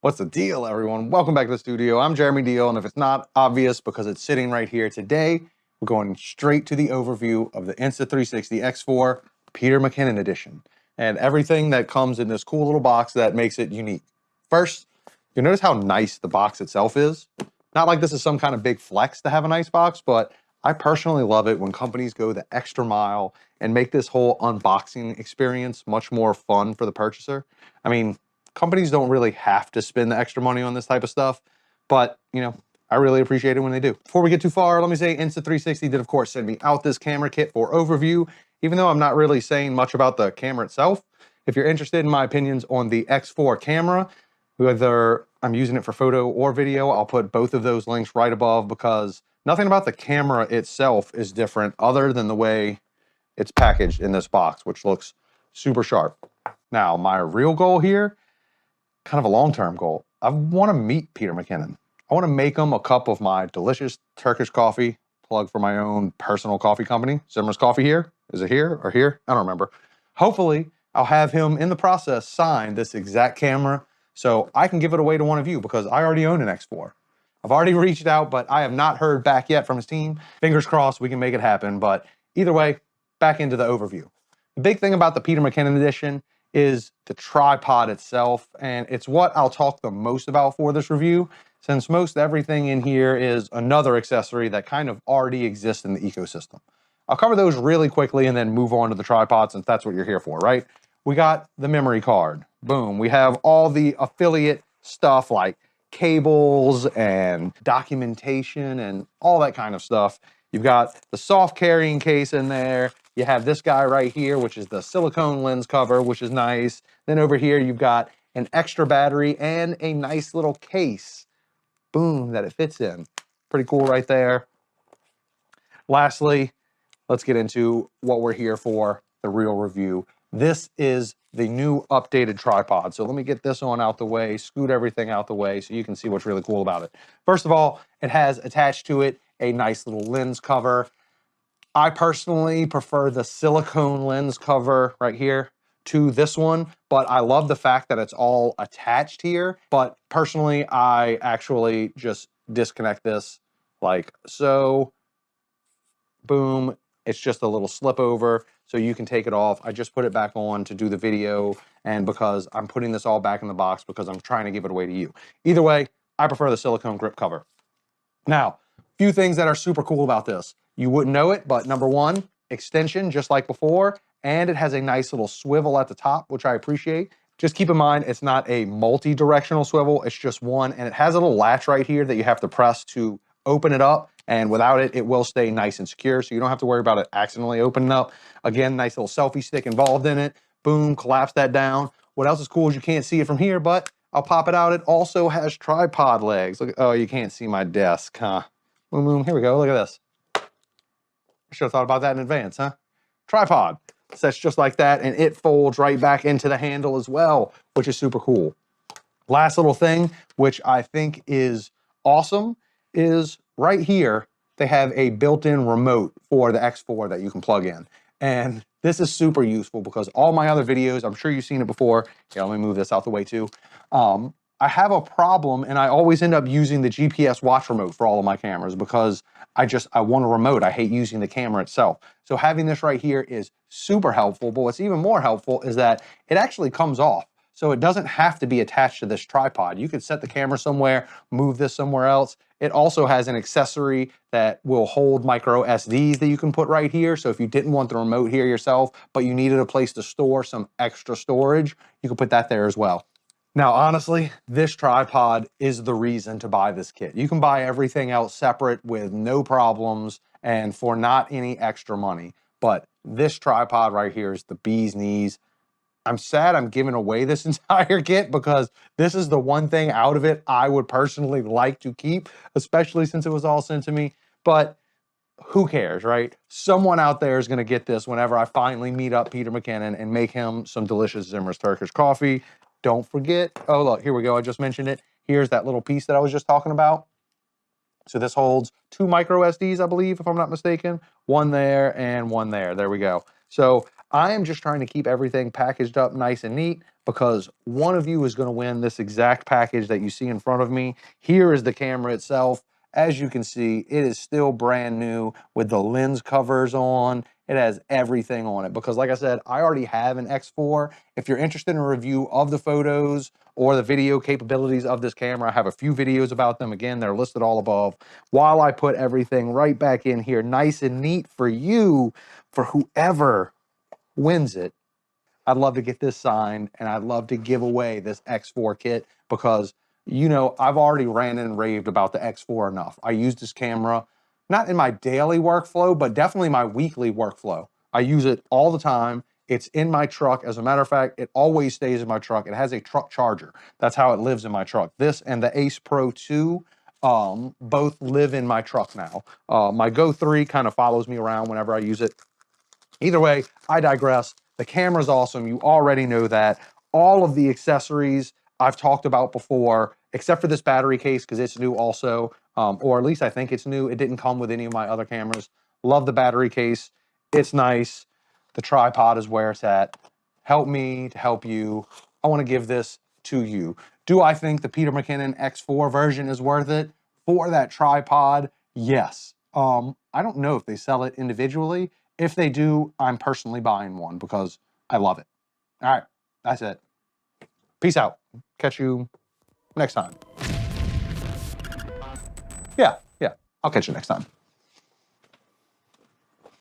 What's the deal, everyone? Welcome back to the studio. I'm Jeremy Deal, and if it's not obvious because it's sitting right here today, we're going straight to the overview of the Insta360 X4 Peter McKinnon edition and everything that comes in this cool little box that makes it unique. First, you notice how nice the box itself is. Not like this is some kind of big flex to have a nice box, but I personally love it when companies go the extra mile and make this whole unboxing experience much more fun for the purchaser. I mean, companies don't really have to spend the extra money on this type of stuff, but I really appreciate it when they do. Before we get too far, let me say Insta360 did of course send me out this camera kit for overview, even though I'm not really saying much about the camera itself. If you're interested in my opinions on the X4 camera, whether I'm using it for photo or video, I'll put both of those links right above because nothing about the camera itself is different other than the way it's packaged in this box, which looks super sharp. Now, my real goal here, kind of a long-term goal. I want to meet Peter McKinnon. I want to make him a cup of my delicious Turkish coffee, plug for my own personal coffee company. Zimmer's Coffee here. Is it here or here? I don't remember. Hopefully, I'll have him in the process sign this exact camera so I can give it away to one of you because I already own an X4. I've already reached out, but I have not heard back yet from his team. Fingers crossed we can make it happen. But either way, back into the overview. The big thing about the Peter McKinnon edition is the tripod itself, and it's what I'll talk the most about for this review, since most everything in here is another accessory that kind of already exists in the ecosystem. I'll cover those really quickly and then move on to the tripod since that's what you're here for, right? We got the memory card. Boom. We have all the affiliate stuff like cables and documentation and all that kind of stuff. You've got the soft carrying case in there. You have this guy right here, which is the silicone lens cover, which is nice. Then over here, you've got an extra battery and a nice little case. Boom, that it fits in. Pretty cool right there. Lastly, let's get into what we're here for, the real review. This is the new updated tripod. So let me get this on out the way, scoot everything out the way so you can see what's really cool about it. First of all, it has attached to it a nice little lens cover. I personally prefer the silicone lens cover right here to this one, but I love the fact that it's all attached here. But personally, I actually just disconnect this like so. Boom. It's just a little slip over, so you can take it off. I just put it back on to do the video, and because I'm putting this all back in the box because I'm trying to give it away to you. Either way, I prefer the silicone grip cover. Now, a few things that are super cool about this. You wouldn't know it, but number one, extension, just like before, and it has a nice little swivel at the top, which I appreciate. Just keep in mind, it's not a multi-directional swivel, it's just one, and it has a little latch right here that you have to press to open it up, and without it, it will stay nice and secure, so you don't have to worry about it accidentally opening up. Again, nice little selfie stick involved in it. Boom, collapse that down. What else is cool is you can't see it from here, but I'll pop it out. It also has tripod legs. Look, oh, you can't see my desk, huh? Boom, boom, here we go, look at this. I should have thought about that in advance, huh? Tripod, sets just like that, and it folds right back into the handle as well, which is super cool. Last little thing, which I think is awesome, is right here, they have a built-in remote for the X4 that you can plug in. And this is super useful because all my other videos, I'm sure you've seen it before. Here, let me move this out the way too. I have a problem and I always end up using the GPS watch remote for all of my cameras because I want a remote. I hate using the camera itself. So having this right here is super helpful, but what's even more helpful is that it actually comes off. So it doesn't have to be attached to this tripod. You could set the camera somewhere, move this somewhere else. It also has an accessory that will hold micro SDs that you can put right here. So if you didn't want the remote here yourself, but you needed a place to store some extra storage, you can put that there as well. Now, honestly, this tripod is the reason to buy this kit. You can buy everything else separate with no problems and for not any extra money. But this tripod right here is the bee's knees. I'm sad I'm giving away this entire kit because this is the one thing out of it I would personally like to keep, especially since it was all sent to me. But who cares, right? Someone out there is going to get this whenever I finally meet up Peter McKinnon and make him some delicious Zimmer's Turkish coffee. Don't forget, oh look, here we go, I just mentioned it. Here's that little piece that I was just talking about. So this holds 2 micro SDs, I believe, if I'm not mistaken. One there and one there. There we go. So I am just trying to keep everything packaged up nice and neat because one of you is going to win this exact package that you see in front of me. Here is the camera itself. As you can see, it is still brand new with the lens covers on. It has everything on it because, like I said, I already have an X4. If you're interested in a review of the photos or the video capabilities of this camera, I have a few videos about them. Again, they're listed all above. While I put everything right back in here, nice and neat for you, for whoever wins it, I'd love to get this signed, and I'd love to give away this X4 kit because, you know, I've already ranted and raved about the X4 enough. I use this camera, not in my daily workflow, but definitely my weekly workflow. I use it all the time. It's in my truck. As a matter of fact, it always stays in my truck. It has a truck charger. That's how it lives in my truck. This and the Ace Pro 2 both live in my truck now. My Go 3 kind of follows me around whenever I use it. Either way, I digress. The camera's awesome. You already know that. All of the accessories I've talked about before, except for this battery case because it's new also, or at least I think it's new. It didn't come with any of my other cameras. Love the battery case. It's nice. The tripod is where it's at. Help me to help you. I want to give this to you. Do I think the Peter McKinnon X4 version is worth it for that tripod? Yes. I don't know if they sell it individually. If they do, I'm personally buying one because I love it. All right, that's it. Peace out. Catch you next time. Yeah, I'll catch you next time.